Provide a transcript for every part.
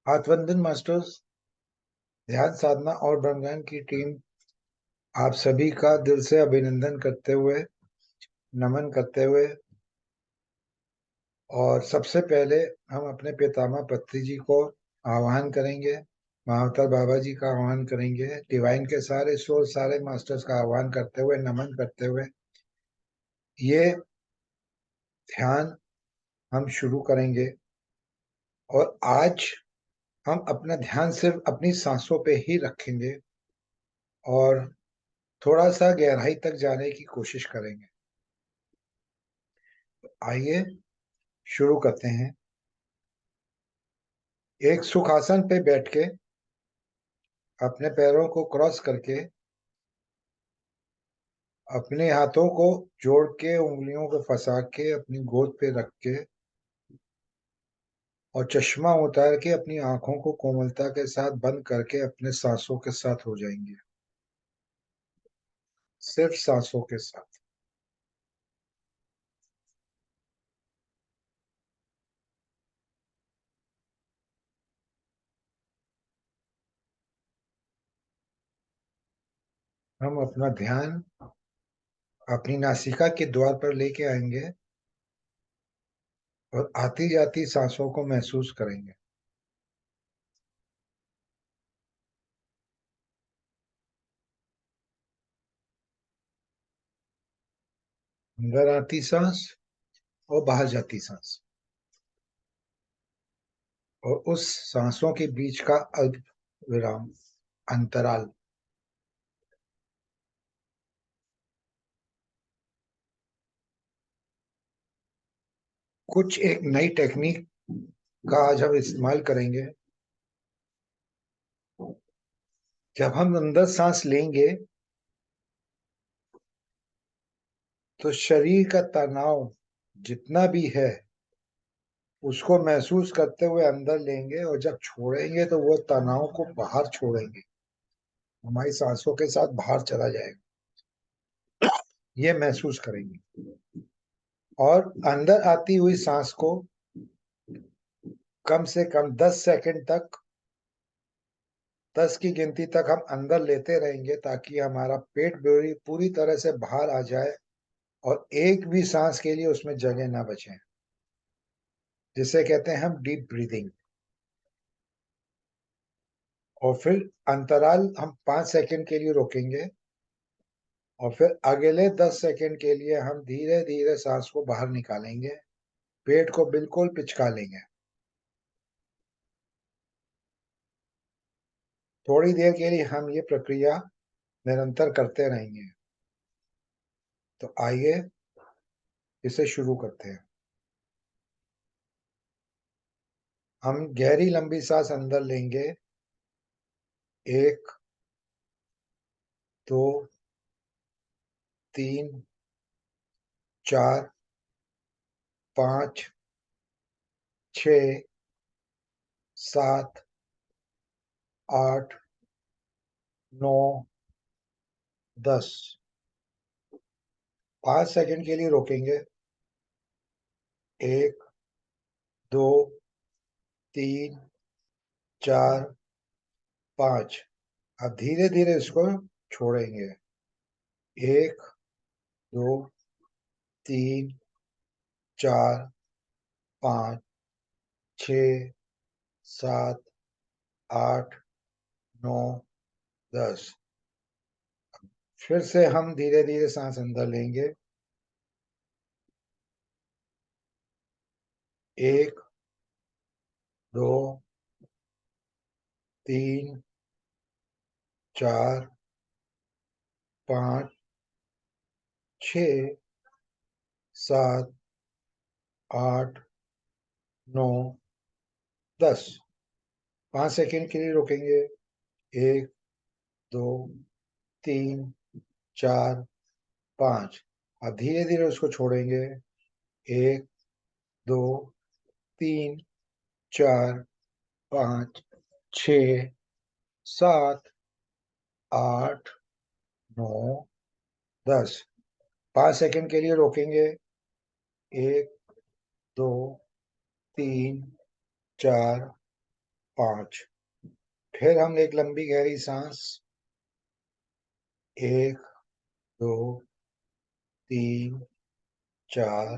हाथवंदन masters, ध्यान साधना और ब्रह्मज्ञान की टीम आप सभी का दिल से अभिनंदन करते हुए, नमन करते हुए, और सबसे पहले हम अपने पितामह पत्री जी को आह्वान करेंगे। महावतार बाबा जी का आह्वान करेंगे। डिवाइन के सारे सोल, सारे मास्टर्स का आह्वान करते हुए, नमन करते हुए ये ध्यान हम शुरू करेंगे। और आज हम अपना ध्यान सिर्फ अपनी सांसों पे ही रखेंगे और थोड़ा सा गहराई तक जाने की कोशिश करेंगे। आइए शुरू करते हैं। एक सुखासन पे बैठ के अपने पैरों को क्रॉस करके अपने हाथों को जोड़ के उंगलियों को फंसा के अपनी गोद पे रख के और चश्मा उतार के अपनी आंखों को कोमलता के साथ बंद करके अपने सांसों के साथ हो जाएंगे। सिर्फ सांसों के साथ। हम अपना ध्यान अपनी नासिका के द्वार पर लेके आएंगे और आती जाती सांसों को महसूस करेंगे। अंदर आती सांस और बाहर जाती सांस, और उस सांसों के बीच का अल्प विराम, अंतराल। कुछ एक नई टेक्निक का आज हम इस्तेमाल करेंगे। जब हम अंदर सांस लेंगे तो शरीर का तनाव जितना भी है उसको महसूस करते हुए अंदर लेंगे, और जब छोड़ेंगे तो वो तनाव को बाहर छोड़ेंगे, हमारी सांसों के साथ बाहर चला जाएगा। ये महसूस करेंगे। और अंदर आती हुई सांस को कम से कम 10 सेकंड तक, 10 की गिनती तक हम अंदर लेते रहेंगे ताकि हमारा पेट पूरी पूरी तरह से बाहर आ जाए और एक भी सांस के लिए उसमें जगह ना बचे, जिसे कहते हैं हम डीप ब्रीदिंग। और फिर अंतराल हम 5 सेकंड के लिए रोकेंगे, और फिर अगले 10 सेकंड के लिए हम धीरे धीरे सांस को बाहर निकालेंगे, पेट को बिल्कुल पिचका लेंगे। थोड़ी देर के लिए हम ये प्रक्रिया निरंतर करते रहेंगे। तो आइए इसे शुरू करते हैं। हम गहरी लंबी सांस अंदर लेंगे। 1, 2, 3, 4, 5, 6, 7, 8, 9, 10। 5 सेकंड के लिए रोकेंगे। 1, 2, 3, 4, 5। अब धीरे धीरे इसको छोड़ेंगे। 1, 2, 3, 4, 5, 6, 7, 8, 9, 10। फिर से हम धीरे धीरे सांस अंदर लेंगे। 1, 2, 3, 4, 5, 6, 7, 8, 9, 10। 5 सेकंड के लिए रोकेंगे। 1, 2, 3, 4, 5। अब धीरे धीरे उसको छोड़ेंगे। 1, 2, 3, 4, 5, 6, 7, 8, 9, 10। 5 सेकंड के लिए रोकेंगे। 1, 2, 3, 4, 5। फिर हम एक लंबी गहरी सांस, 1, 2, 3, 4,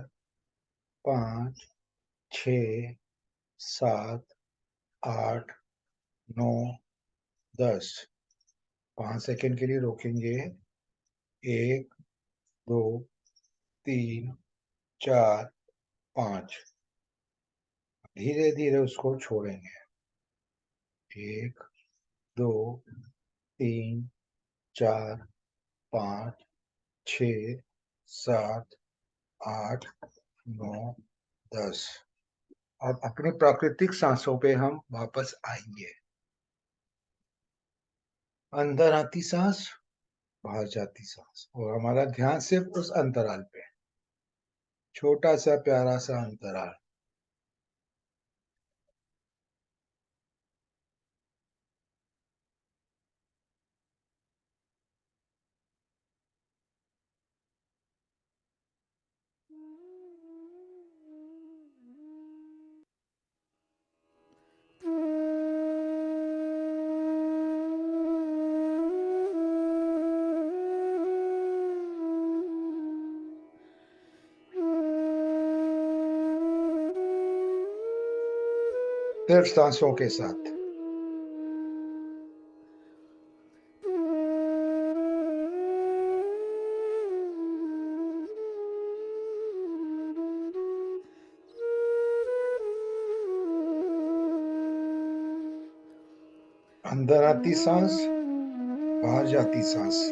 5, 6, 7, 8, 9, 10। 5 सेकेंड के लिए रोकेंगे। 1, 2, 3, 4, 5। धीरे धीरे उसको छोड़ेंगे। 1, 2, 3, 4, 5, 6, 7, 8, 9, 10। अब अपनी प्राकृतिक सांसों पे हम वापस आएंगे। अंदर आती सांस, बाहर जाती सांस, और हमारा ध्यान सिर्फ उस अंतराल पे है। छोटा सा प्यारा सा अंतराल। सिर्फ सांसों के साथ। अंदर आती सांस, बाहर जाती सांस।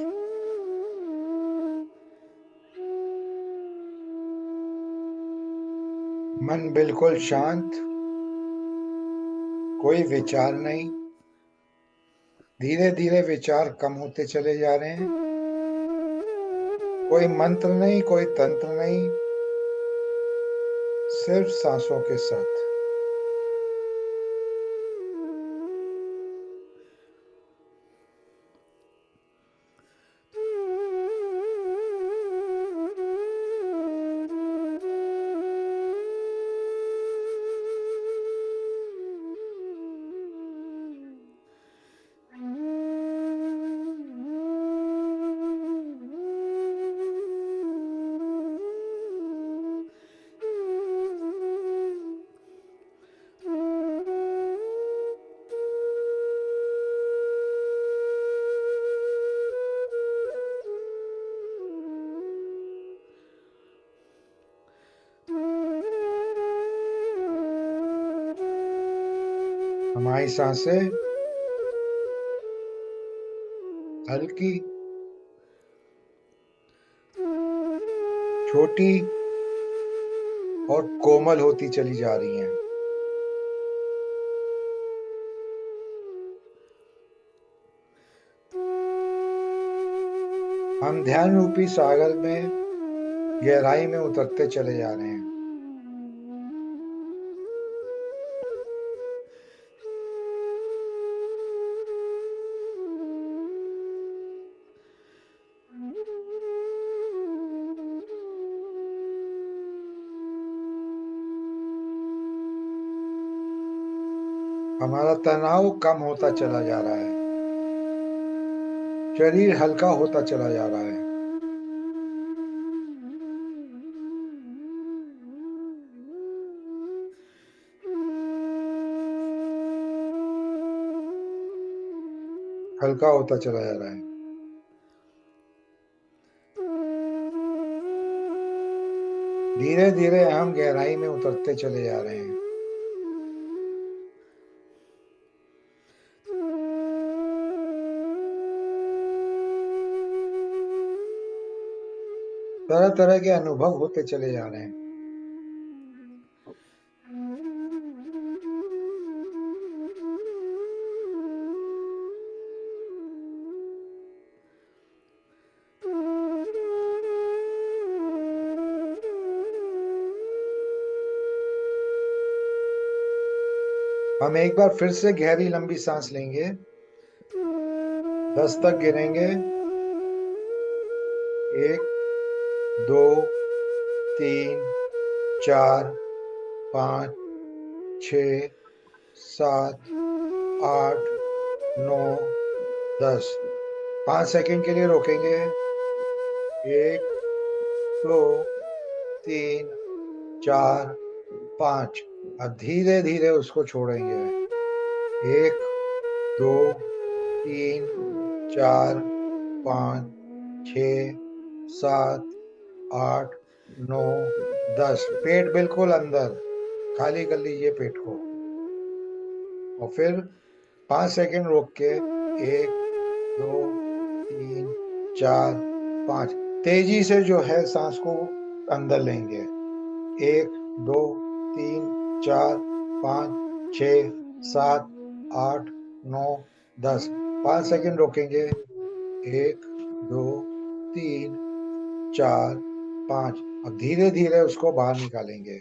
मन बिल्कुल शांत, कोई विचार नहीं। धीरे धीरे विचार कम होते चले जा रहे हैं। कोई मंत्र नहीं, कोई तंत्र नहीं, सिर्फ सांसों के साथ। हमारी सांसें हल्की, छोटी और कोमल होती चली जा रही हैं। हम ध्यान रूपी सागर में गहराई में उतरते चले जा रहे हैं। हमारा तनाव कम होता चला जा रहा है। शरीर हल्का होता चला जा रहा है। हल्का होता चला जा रहा है। धीरे धीरे हम गहराई में उतरते चले जा रहे हैं। तरह तरह के अनुभव होते चले जा रहे हैं। हम एक बार फिर से गहरी लंबी सांस लेंगे। 10 तक गिनेंगे। 1, 2, 3, 4, 5, 6, 7, 8, 9, 10। 5 सेकंड के लिए रोकेंगे। 1, 2, 3, 4, 5। अब धीरे धीरे उसको छोड़ेंगे। 1, 2, 3, 4, 5, 6, 7, 8, 9, 10। पेट बिल्कुल अंदर, खाली कर लीजिए पेट को। और फिर 5 सेकंड रोक के 1, 2, 3, 4, 5। तेजी से जो है सांस को अंदर लेंगे। 1, 2, 3, 4, 5, 6, 7, 8, 9, 10। 5 सेकंड रोकेंगे। 1, 2, 3, 4, 5। अब धीरे धीरे उसको बाहर निकालेंगे।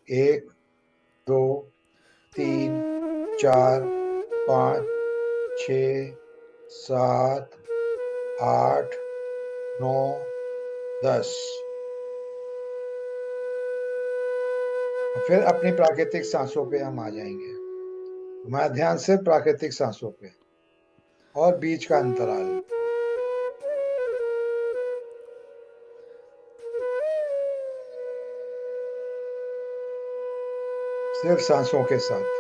1, 2, 3, 4, 5, 6, 7, 8, 9, 10। फिर अपनी प्राकृतिक सांसों पे हम आ जाएंगे। हमारा ध्यान सिर्फ प्राकृतिक सांसों पे और बीच का अंतराल, सिर्फ सांसों के साथ।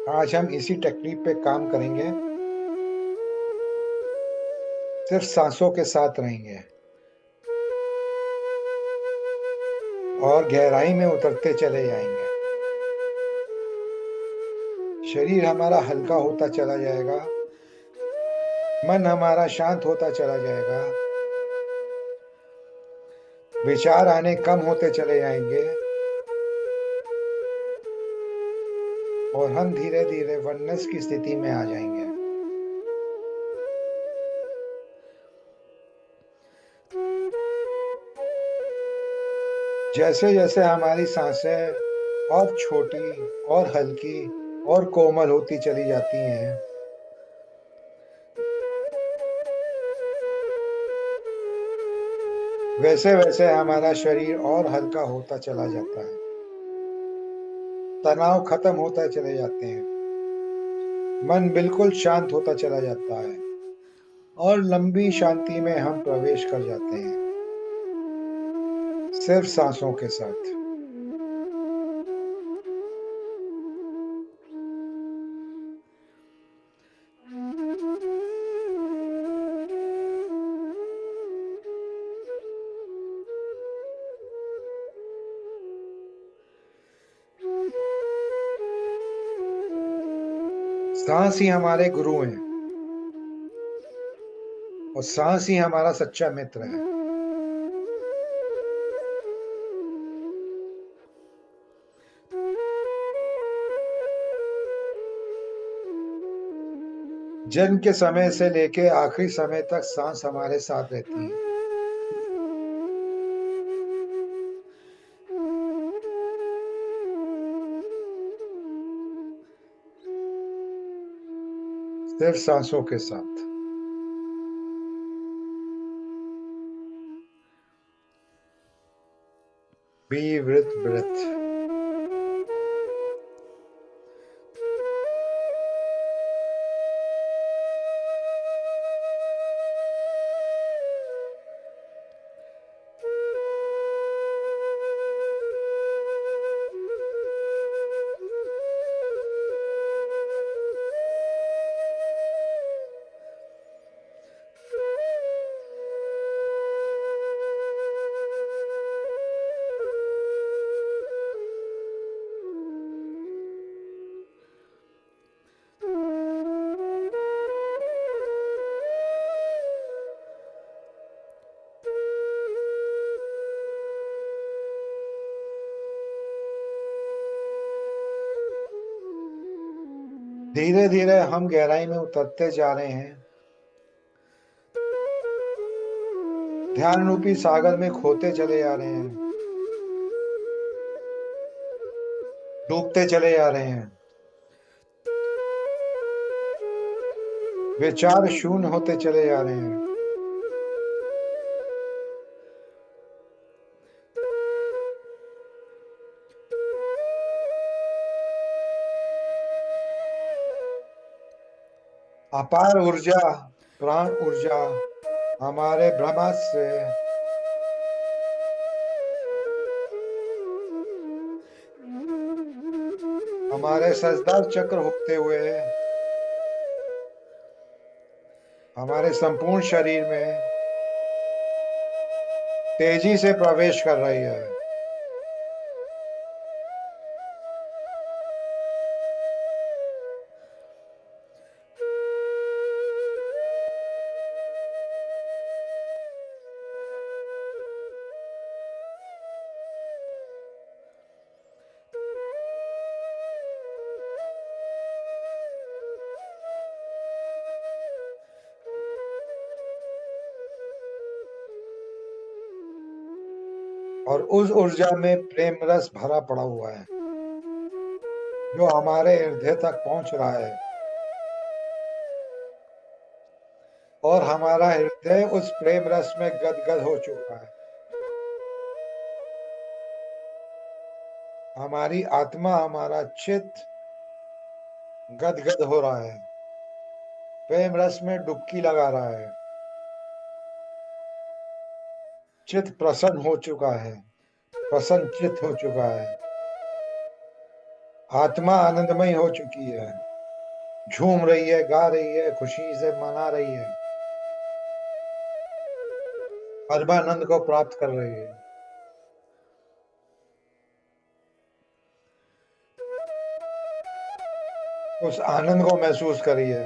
आज हम इसी टेक्निक पे काम करेंगे। सिर्फ सांसों के साथ रहेंगे और गहराई में उतरते चले जाएंगे। शरीर हमारा हल्का होता चला जाएगा, मन हमारा शांत होता चला जाएगा, विचार आने कम होते चले जाएंगे और हम धीरे धीरे वननेस की स्थिति में आ जाएंगे। जैसे जैसे हमारी सांसें और छोटी और हल्की और कोमल होती चली जाती हैं, वैसे वैसे हमारा शरीर और हल्का होता चला जाता है। तनाव खत्म होता चले जाते हैं, मन बिल्कुल शांत होता चला जाता है और लंबी शांति में हम प्रवेश कर जाते हैं, सिर्फ सांसों के साथ। सांस ही हमारे गुरु हैं और सांस ही हमारा सच्चा मित्र है। जन्म के समय से लेके आखिरी समय तक सांस हमारे साथ रहती है। सिर्फ सांसों के साथ। Be with breath. धीरे धीरे हम गहराई में उतरते जा रहे हैं, ध्यान रूपी सागर में खोते चले जा रहे हैं, डूबते चले जा रहे हैं। विचार शून्य होते चले जा रहे हैं। अपार ऊर्जा, प्राण ऊर्जा हमारे ब्रह्मास्त्र से हमारे सजदार चक्र होते हुए हमारे संपूर्ण शरीर में तेजी से प्रवेश कर रही है। और उस ऊर्जा में प्रेम रस भरा पड़ा हुआ है जो हमारे हृदय तक पहुंच रहा है, और हमारा हृदय उस प्रेम रस में गदगद हो चुका है। हमारी आत्मा, हमारा चित्त गदगद हो रहा है, प्रेम रस में डुबकी लगा रहा है। चित्त प्रसन्न हो चुका है, प्रसन्न चित्त हो चुका है। आत्मा आनंदमय हो चुकी है, झूम रही है, गा रही है, खुशी से मना रही है, परमानंद को प्राप्त कर रही है। उस आनंद को महसूस करिए।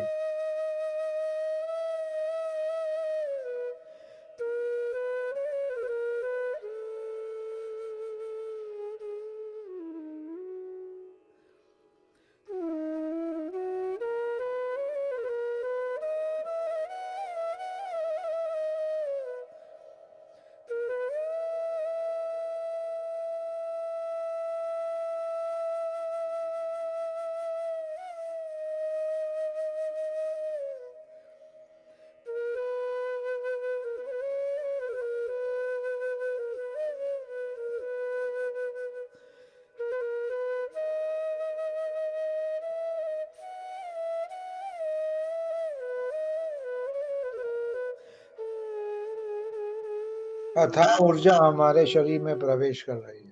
अथाह ऊर्जा हमारे शरीर में प्रवेश कर रही है,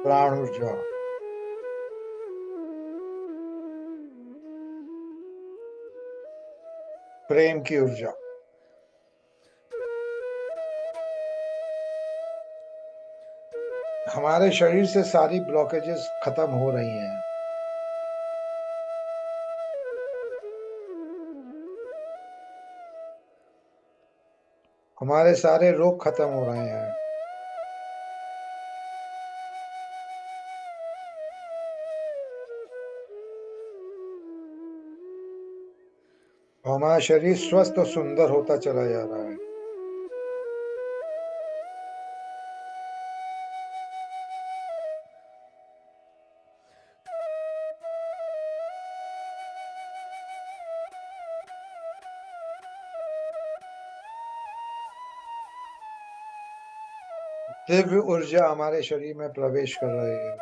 प्राण ऊर्जा, प्रेम की ऊर्जा। हमारे शरीर से सारी ब्लॉकेजेस खत्म हो रही हैं। हमारे सारे रोग खत्म हो रहे हैं। हमारा शरीर स्वस्थ और सुंदर होता चला जा रहा है। दिव्य ऊर्जा हमारे शरीर में प्रवेश कर रही है।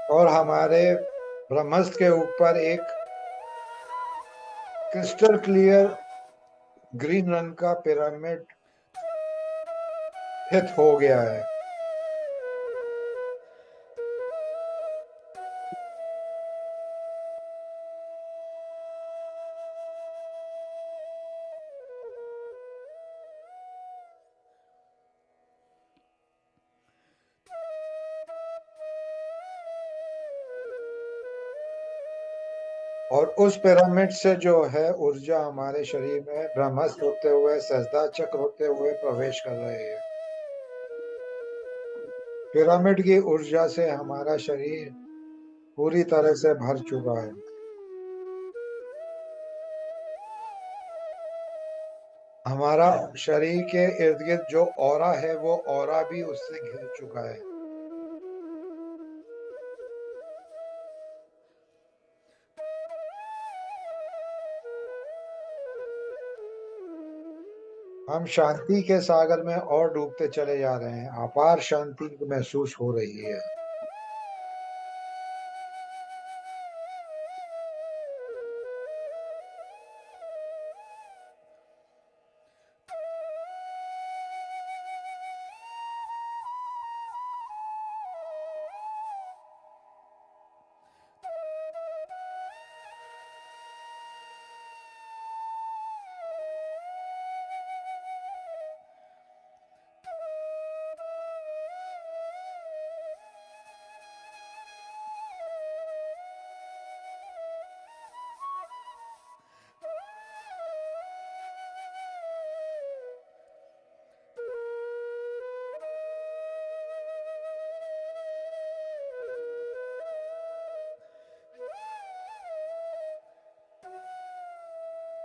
और हमारे ब्रह्मास्त्र के ऊपर एक क्रिस्टल क्लियर ग्रीन रंग का पिरामिड स्थित हो गया है। और उस पिरामिड से जो है ऊर्जा हमारे शरीर में ब्रह्मास्त्र होते हुए, सहस्त्रधार चक्र होते हुए प्रवेश कर रहे हैं। पिरामिड की ऊर्जा से हमारा शरीर पूरी तरह से भर चुका है। हमारा शरीर के इर्द गिर्द जो ऑरा है वो ऑरा भी उससे घिर चुका है। हम शांति के सागर में और डूबते चले जा रहे हैं। अपार शांति महसूस हो रही है।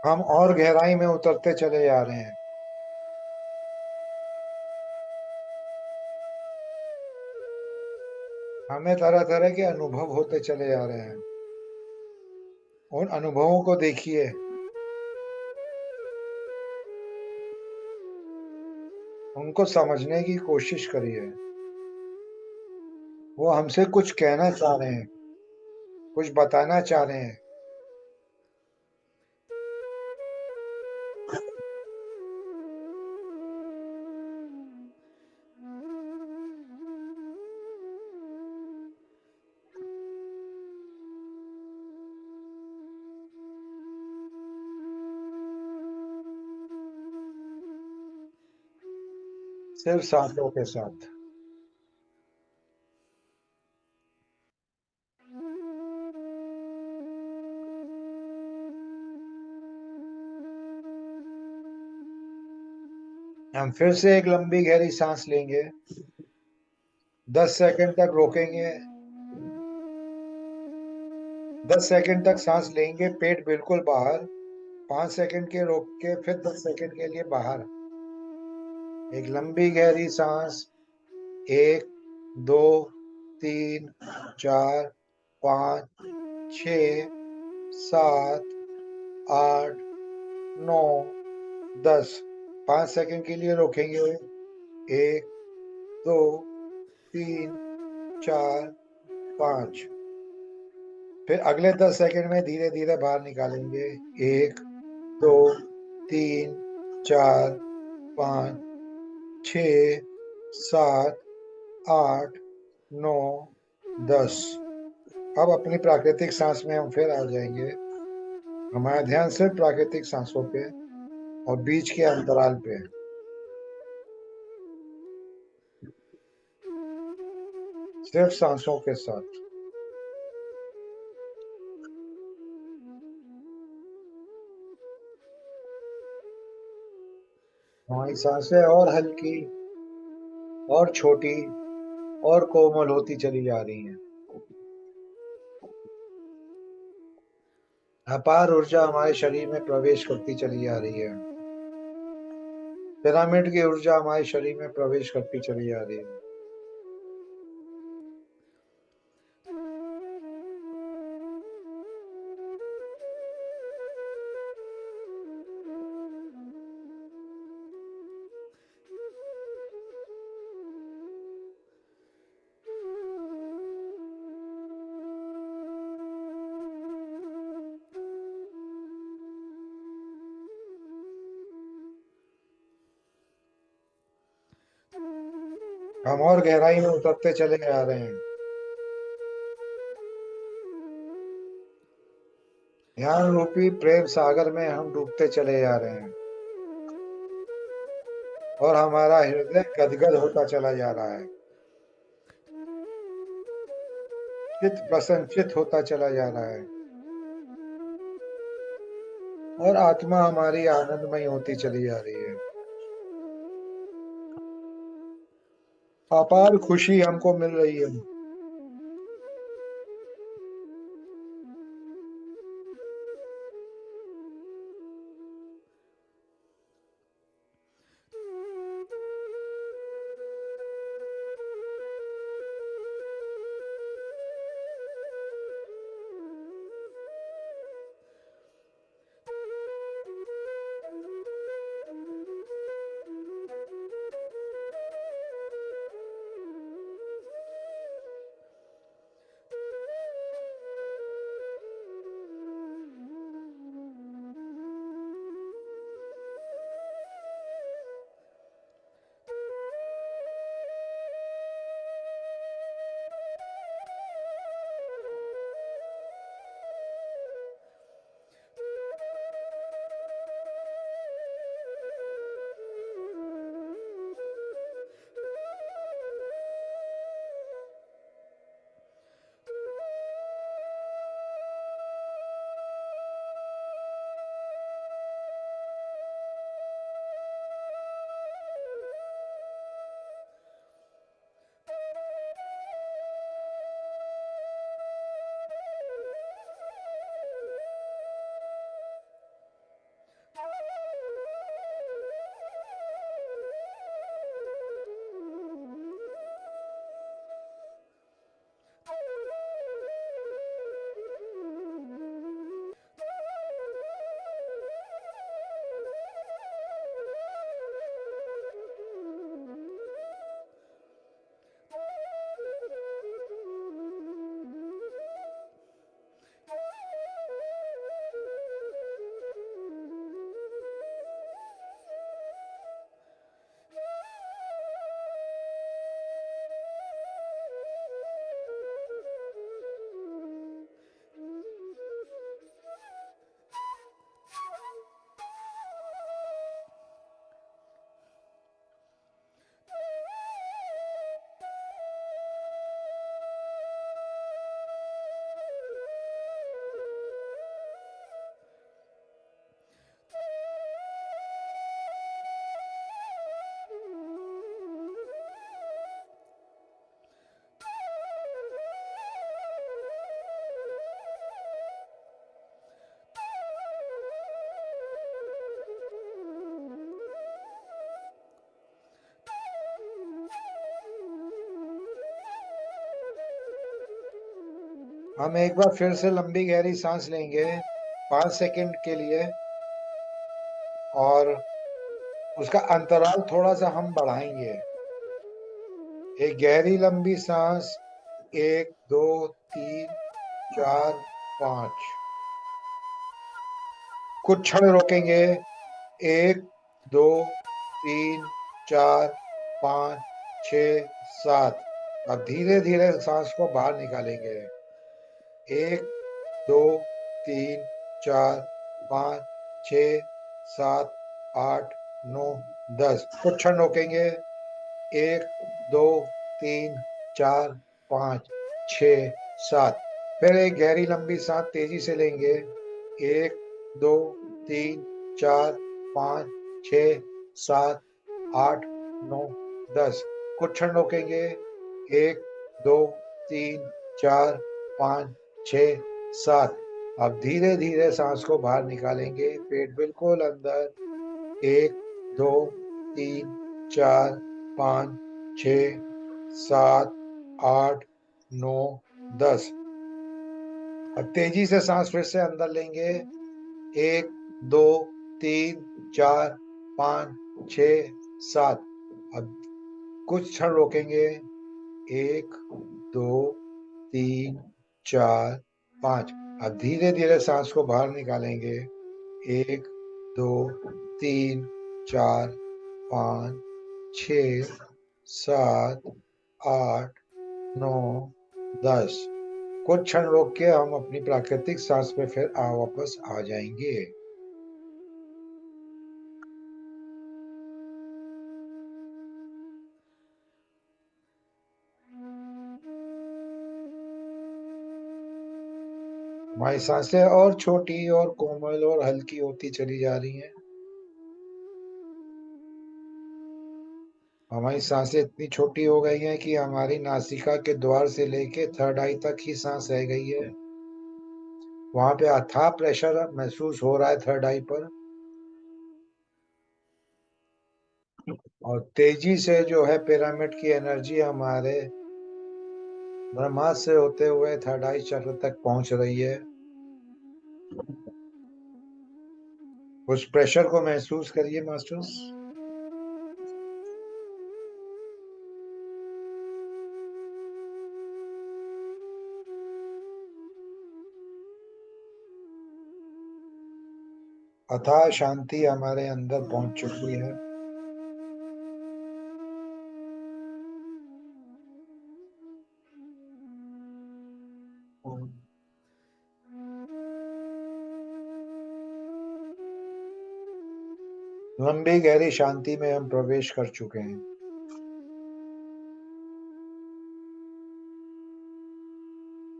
हम और गहराई में उतरते चले जा रहे हैं। हमें तरह तरह के अनुभव होते चले जा रहे हैं। उन अनुभवों को देखिए। उनको समझने की कोशिश करिए। वो हमसे कुछ कहना चाह रहे हैं, कुछ बताना चाह रहे हैं। सिर्फ सांसों के साथ। हम फिर से एक लंबी गहरी सांस लेंगे। 10 सेकंड तक रोकेंगे। 10 सेकंड तक सांस लेंगे, पेट बिल्कुल बाहर। 5 सेकंड के रोक के फिर 10 सेकंड के लिए बाहर। एक लंबी गहरी सांस। 1, 2, 3, 4, 5, 6, 7, 8, 9, 10। 5 सेकंड के लिए रोकेंगे। 1, 2, 3, 4, 5। फिर अगले 10 सेकंड में धीरे धीरे बाहर निकालेंगे। 1, 2, 3, 4, 5, 6, 7, 8, 9, 10। अब अपनी प्राकृतिक सांस में हम फिर आ जाएंगे। हमारा ध्यान सिर्फ प्राकृतिक सांसों पे और बीच के अंतराल पे है। सिर्फ सांसों के साथ। हमारी सांसें और हल्की और छोटी और कोमल होती चली जा रही हैं। अपार ऊर्जा हमारे शरीर में प्रवेश करती चली जा रही है। पिरामिड की ऊर्जा हमारे शरीर में प्रवेश करती चली जा रही है। हम और गहराई में उतरते चले जा रहे हैं। ध्यान रूपी प्रेम सागर में हम डूबते चले जा रहे हैं। और हमारा हृदय गदगद होता चला जा रहा है। चित्त प्रसन्नचित होता चला जा रहा है। और आत्मा हमारी आनंदमय होती चली जा रही है। अपार खुशी हमको मिल रही है। हम एक बार फिर से लंबी गहरी सांस लेंगे 5 सेकंड के लिए, और उसका अंतराल थोड़ा सा हम बढ़ाएंगे। एक गहरी लंबी सांस, 1 2 3 4 5। कुछ क्षण रोकेंगे, 1 2 3 4 5 6 7। अब धीरे धीरे सांस को बाहर निकालेंगे। 1 2 3 4 5 6 7 8 9 10। कुछ क्षण रोकेंगे, 1 2 3 4 5 6 7। फिर एक गहरी लंबी सांस तेजी से लेंगे। 1 2 3 4 5 6 7 8 9 10। कुछ क्षण रोकेंगे, 1 2 3 4 5 6 7। अब धीरे धीरे सांस को बाहर निकालेंगे, पेट बिल्कुल अंदर। 1 2 3 4 5 6 7 8 9 10। अब तेजी से सांस फिर से अंदर लेंगे। 1 2 3 4 5 6 7। अब कुछ क्षण रोकेंगे। 1 2 3 4 5। अब धीरे धीरे सांस को बाहर निकालेंगे। 1 2 3 4 5 6 7 8 9 10। कुछ क्षण रोक के हम अपनी प्राकृतिक सांस पे फिर वापस आ जाएंगे। हमारी सांसें और छोटी और कोमल और हल्की होती चली जा रही हैं। हमारी सांसें इतनी छोटी हो गई हैं कि हमारी नासिका के द्वार से लेके थर्ड आई तक ही सांस रह गई है। वहां पे अथाह प्रेशर महसूस हो रहा है थर्ड आई पर, और तेजी से जो है पिरामिड की एनर्जी हमारे ब्रह्मास्त्र से होते हुए थर्ड आई चक्र तक पहुंच रही है। उस प्रेशर को महसूस करिए मास्टर्स। अथाह शांति हमारे अंदर पहुंच चुकी है। लंबी गहरी शांति में हम प्रवेश कर चुके हैं।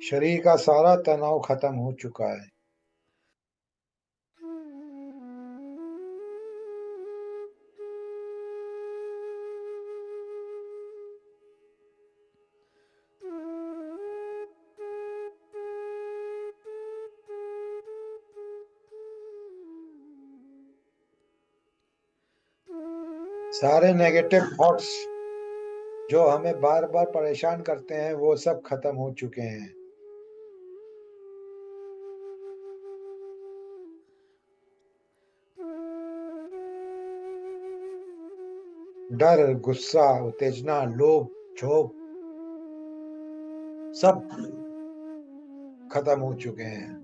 शरीर का सारा तनाव खत्म हो चुका है। सारे नेगेटिव थॉट्स जो हमें बार बार परेशान करते हैं वो सब खत्म हो चुके हैं। डर, गुस्सा, उत्तेजना, लोभ, क्षोभ सब खत्म हो चुके हैं।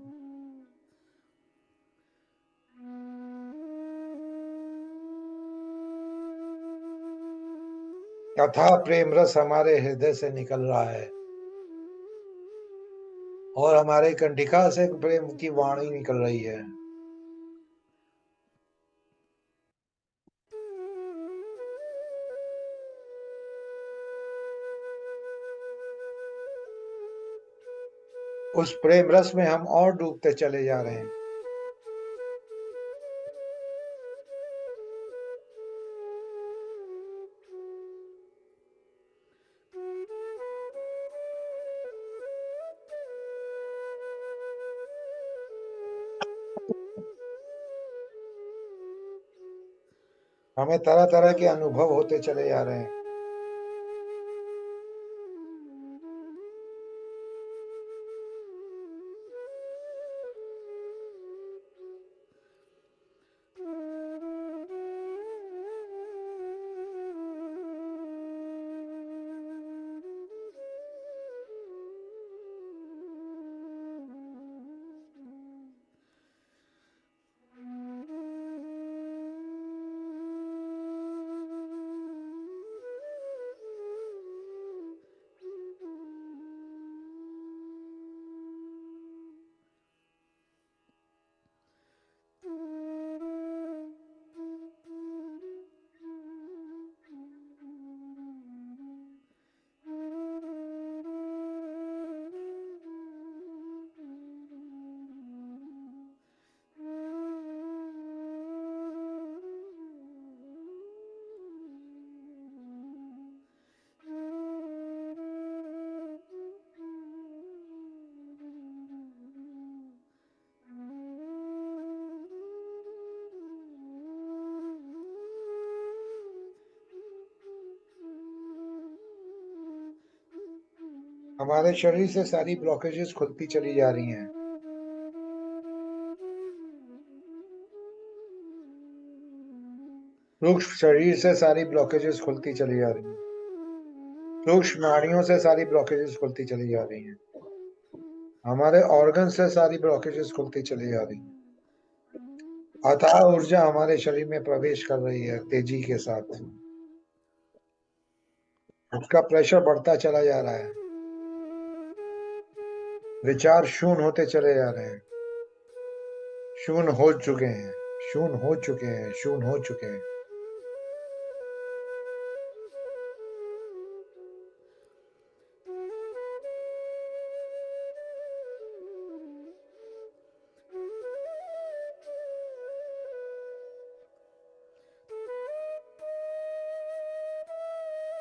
अथाह प्रेम रस हमारे हृदय से निकल रहा है, और हमारे कंठिका से प्रेम की वाणी निकल रही है। उस प्रेम रस में हम और डूबते चले जा रहे हैं। हमें तरह तरह के अनुभव होते चले जा रहे हैं। हमारे शरीर से सारी ब्लॉकेजेस खुलती चली जा रही हैं। सूक्ष्म शरीर से सारी ब्लॉकेजेस खुलती चली जा रही हैं। सूक्ष्म नाड़ियों से सारी ब्लॉकेजेस खुलती चली जा रही हैं। हमारे ऑर्गन से सारी ब्लॉकेजेस खुलती चली जा रही हैं। अथाह ऊर्जा हमारे शरीर में प्रवेश कर रही है तेजी के साथ। उसका प्रेशर बढ़ता चला जा रहा है। विचार शून्य होते चले जा रहे हैं। शून्य हो चुके हैं। शून्य हो चुके हैं। शून्य हो चुके हैं।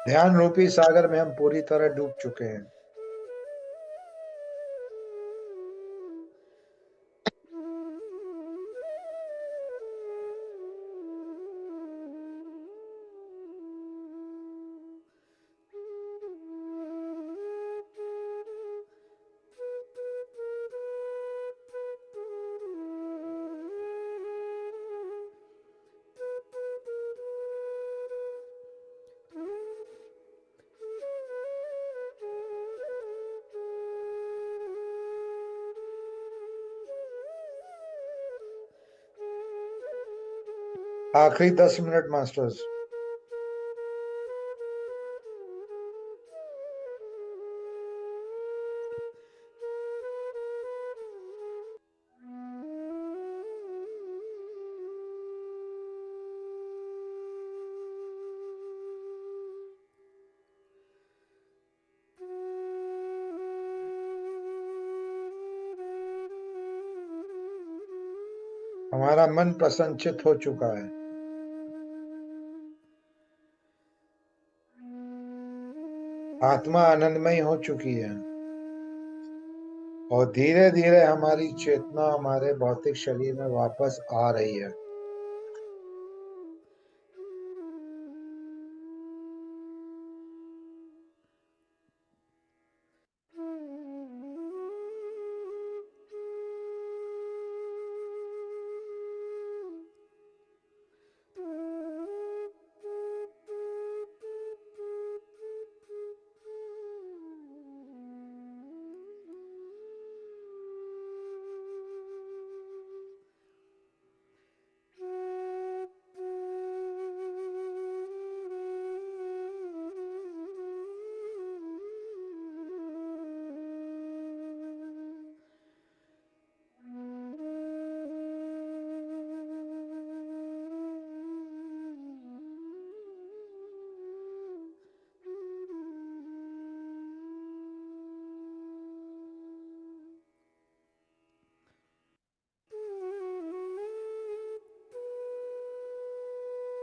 ध्यान रूपी सागर में हम पूरी तरह डूब चुके हैं। आखिरी 10 मिनट मास्टर्स। हमारा मन प्रसन्नचित हो चुका है। आत्मा आनंदमय हो चुकी है। और धीरे धीरे हमारी चेतना हमारे भौतिक शरीर में वापस आ रही है।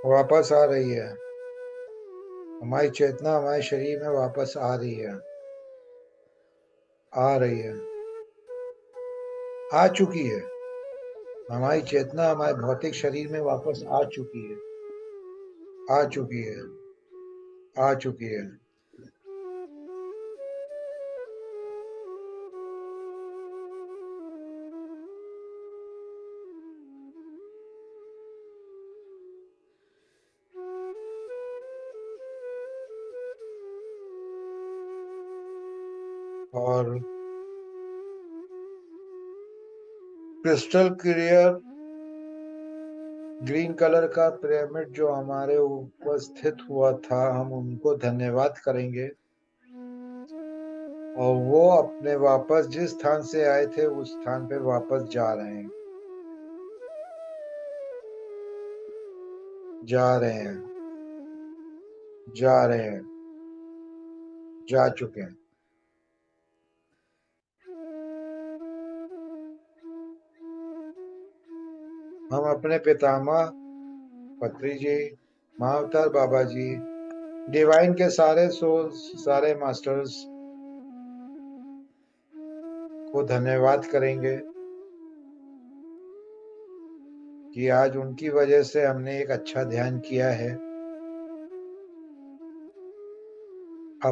वापस आ रही है। हमारी चेतना हमारे शरीर में वापस आ रही है। आ रही है। आ चुकी है। हमारी चेतना हमारे भौतिक शरीर में वापस आ चुकी है। आ चुकी है। आ चुकी है। और क्रिस्टल क्लियर ग्रीन कलर का पिरामिड जो हमारे ऊपर स्थित हुआ था, हम उनको धन्यवाद करेंगे। और वो अपने वापस जिस स्थान से आए थे उस स्थान पे वापस जा रहे हैं। जा रहे हैं। जा रहे हैं। जा चुके हैं। हम अपने पितामह पत्री जी, महाअवतार बाबा जी, डिवाइन के सारे सोल्स, सारे मास्टर्स को धन्यवाद करेंगे कि आज उनकी वजह से हमने एक अच्छा ध्यान किया है,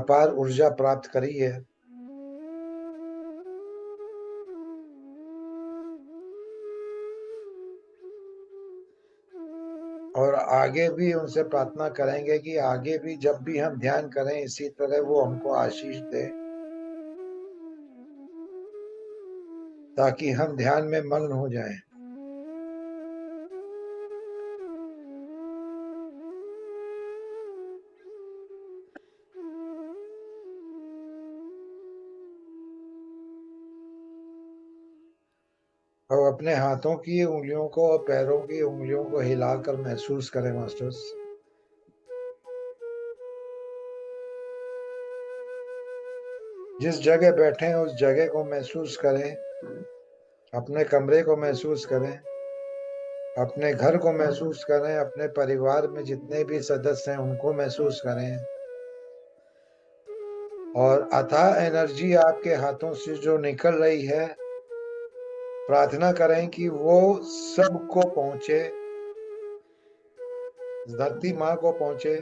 अपार ऊर्जा प्राप्त करी है। और आगे भी उनसे प्रार्थना करेंगे कि आगे भी जब भी हम ध्यान करें इसी तरह वो हमको आशीष दे, ताकि हम ध्यान में मग्न हो जाएं। और अपने हाथों की उंगलियों को और पैरों की उंगलियों को हिलाकर महसूस करें मास्टर्स। जिस जगह बैठे हैं उस जगह को महसूस करें, अपने कमरे को महसूस करें, अपने घर को महसूस करें, अपने परिवार में जितने भी सदस्य हैं उनको महसूस करें। और अथाह एनर्जी आपके हाथों से जो निकल रही है, प्रार्थना करें कि वो सबको पहुंचे, धरती माँ को पहुंचे,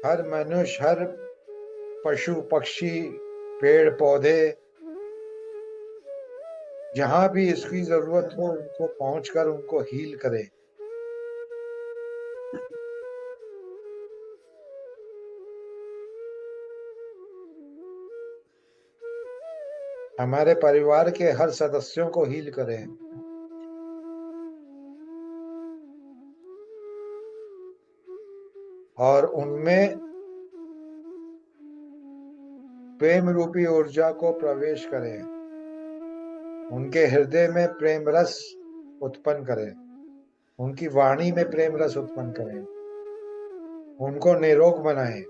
हर मनुष्य, हर पशु पक्षी, पेड़ पौधे, जहां भी इसकी जरूरत हो उनको पहुंचकर उनको हील करे। हमारे परिवार के हर सदस्यों को हील करें। और उनमें प्रेम रूपी ऊर्जा को प्रवेश करें, उनके हृदय में प्रेम रस उत्पन्न करें, उनकी वाणी में प्रेम रस उत्पन्न करें, उनको निरोग बनाएं,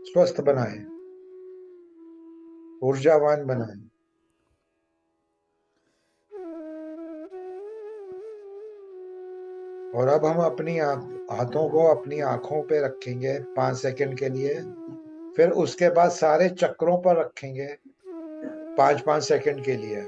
स्वस्थ बनाएं, ऊर्जावान बनाएं। और अब हम अपनी हाथों को अपनी आंखों पे रखेंगे 5 सेकंड के लिए। फिर उसके बाद सारे चक्रों पर रखेंगे 5-5 सेकंड के लिए।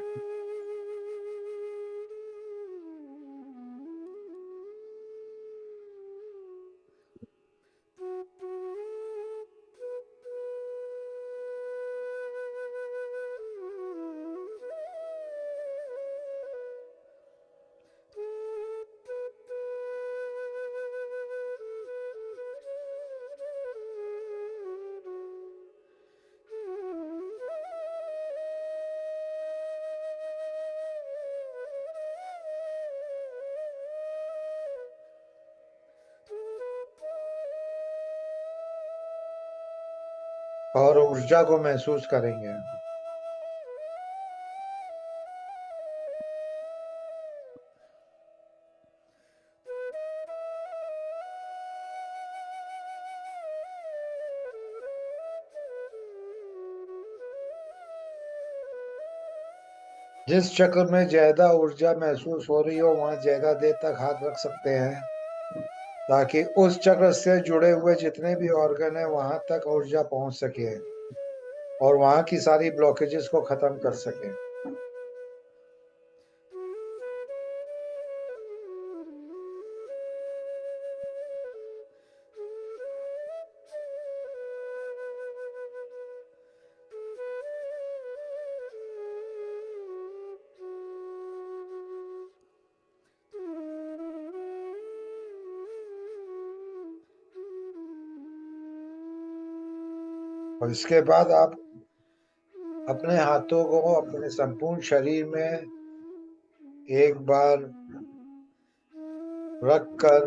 और ऊर्जा को महसूस करेंगे। जिस चक्र में ज्यादा ऊर्जा महसूस हो रही हो वहां ज्यादा देर तक हाथ रख सकते हैं, ताकि उस चक्र से जुड़े हुए जितने भी ऑर्गन है वहां तक ऊर्जा पहुंच सके और वहां की सारी ब्लॉकेजेस को खत्म कर सके। और इसके बाद आप अपने हाथों को अपने संपूर्ण शरीर में एक बार रख कर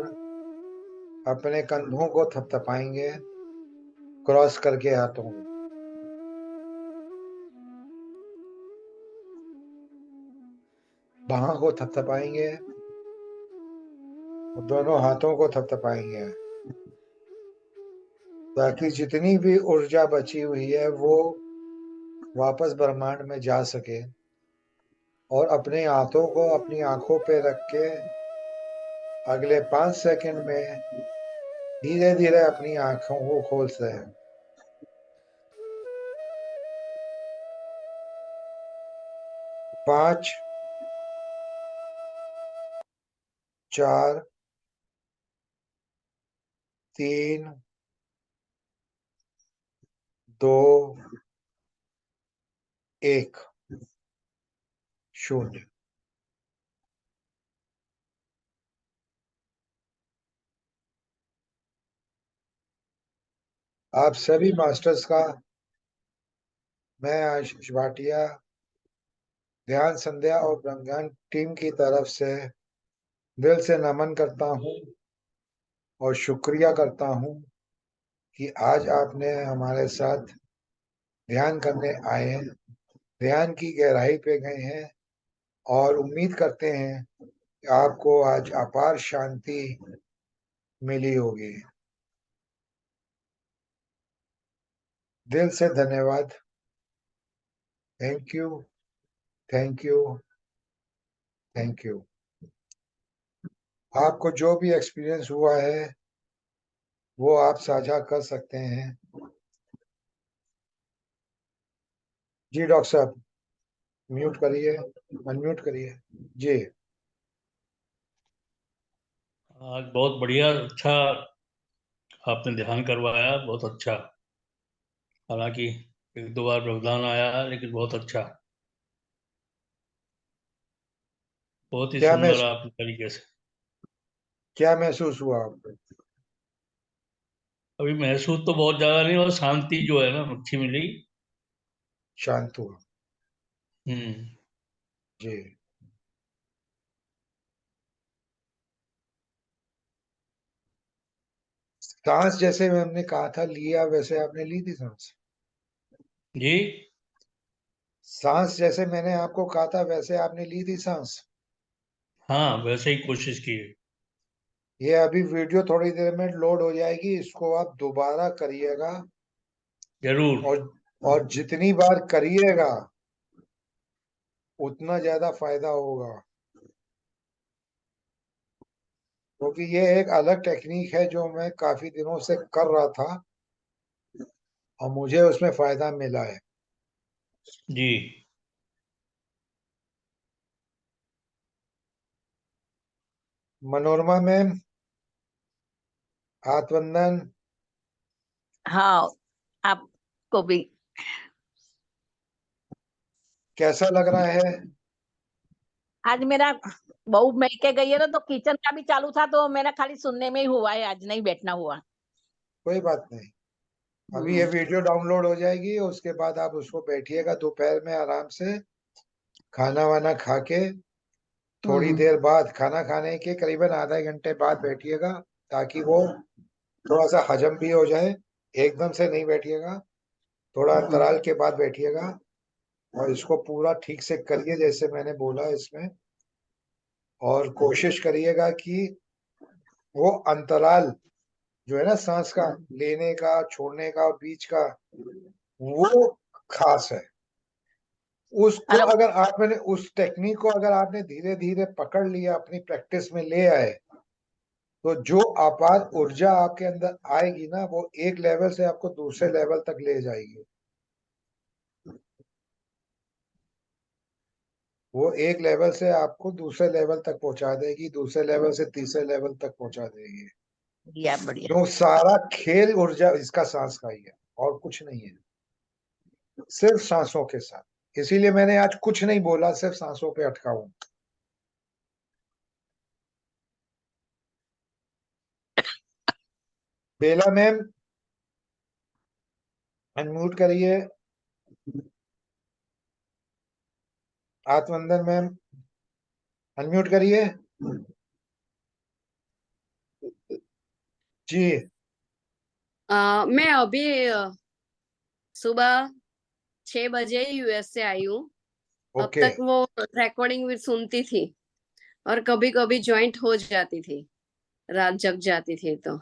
अपने कंधों को थपथपाएंगे, क्रॉस करके हाथों को, बाहों को थपथपाएंगे और दोनों हाथों को थपथपाएंगे, ताकि जितनी भी ऊर्जा बची हुई है वो वापस ब्रह्मांड में जा सके। और अपने हाथों को अपनी आंखों पे रख के अगले 5 सेकंड में धीरे धीरे अपनी आंखों को खोलते हैं। 5, 4, 3, 2, 1, 0। आप सभी मास्टर्स का मैं आशीष भाटिया ध्यान संध्या और ब्रह्मज्ञान टीम की तरफ से दिल से नमन करता हूँ और शुक्रिया करता हूँ कि आज आपने हमारे साथ ध्यान करने आए हैं, ध्यान की गहराई पे गए हैं और उम्मीद करते हैं कि आपको आज अपार शांति मिली होगी। दिल से धन्यवाद। Thank you, thank you, thank you. आपको जो भी एक्सपीरियंस हुआ है वो आप साझा कर सकते हैं। जी डॉक्टर साहब, म्यूट करिए, अनम्यूट करिए। जी आज बहुत बढ़िया, अच्छा आपने ध्यान करवाया, बहुत अच्छा। हालांकि एक दो बार व्यवधान आया, लेकिन बहुत अच्छा, बहुत ही क्या मैं सुंदर आपने तरीके से। क्या महसूस हुआ आपको? अभी महसूस तो बहुत ज्यादा नहीं, और शांति जो है ना अच्छी मिली। शांत हुआ? हम्म। जी। सांस जैसे हमने कहा था लिया, वैसे आपने ली थी सांस? जी। सांस जैसे मैंने आपको कहा था वैसे आपने ली थी सांस? हाँ, वैसे ही कोशिश की है। ये अभी वीडियो थोड़ी देर में लोड हो जाएगी, इसको आप दोबारा करिएगा। जरूर। और जितनी बार करिएगा उतना ज्यादा फायदा होगा, क्योंकि ये एक अलग टेक्निक है जो मैं काफी दिनों से कर रहा था और मुझे उसमें फायदा मिला है। जी। मनोरमा मैम, हाथ वंदन। हाँ, आपको भी। कैसा लग रहा है? आज मेरा बहू मैके गई है ना, तो किचन का भी चालू था, तो मेरा खाली सुनने में ही हुआ है, आज नहीं बैठना हुआ। कोई बात नहीं, अभी ये हम्म। वीडियो डाउनलोड हो जाएगी, उसके बाद आप उसको बैठिएगा दोपहर में आराम से, खाना वाना खा के थोड़ी हम्म। देर बाद, खाना खाने के करीबन आधा घंटे बाद बैठिएगा, ताकि वो थोड़ा सा हजम भी हो जाए। एकदम से नहीं बैठिएगा, थोड़ा हम्म। अंतराल के बाद बैठिएगा और इसको पूरा ठीक से करिए जैसे मैंने बोला इसमें। और कोशिश करिएगा कि वो अंतराल जो है ना सांस का लेने का, छोड़ने का और बीच का, वो खास है। उसको अरे अगर आपने उस टेक्निक को अगर आपने धीरे धीरे पकड़ लिया, अपनी प्रैक्टिस में ले आए, तो जो अपार ऊर्जा आपके अंदर आएगी ना, वो एक लेवल से आपको दूसरे लेवल तक ले जाएगी। वो एक लेवल से आपको दूसरे लेवल तक पहुंचा देगी, दूसरे लेवल से तीसरे लेवल तक पहुंचा देगी। बढ़िया बढ़िया। तो सारा खेल ऊर्जा इसका सांस का ही है और कुछ नहीं है, सिर्फ सांसों के साथ। इसीलिए मैंने आज कुछ नहीं बोला, सिर्फ सांसों पे अटका हूं। बेला मैम, अनम्यूट करिए। आत्मंदन मैम, अनम्यूट करिए। जी। मैं अभी सुबह 6 बजे यूएस से आई हूँ। अब ओके। तक वो रिकॉर्डिंग भी सुनती थी और कभी कभी ज्वाइंट हो जाती थी, रात जग जाती थी तो।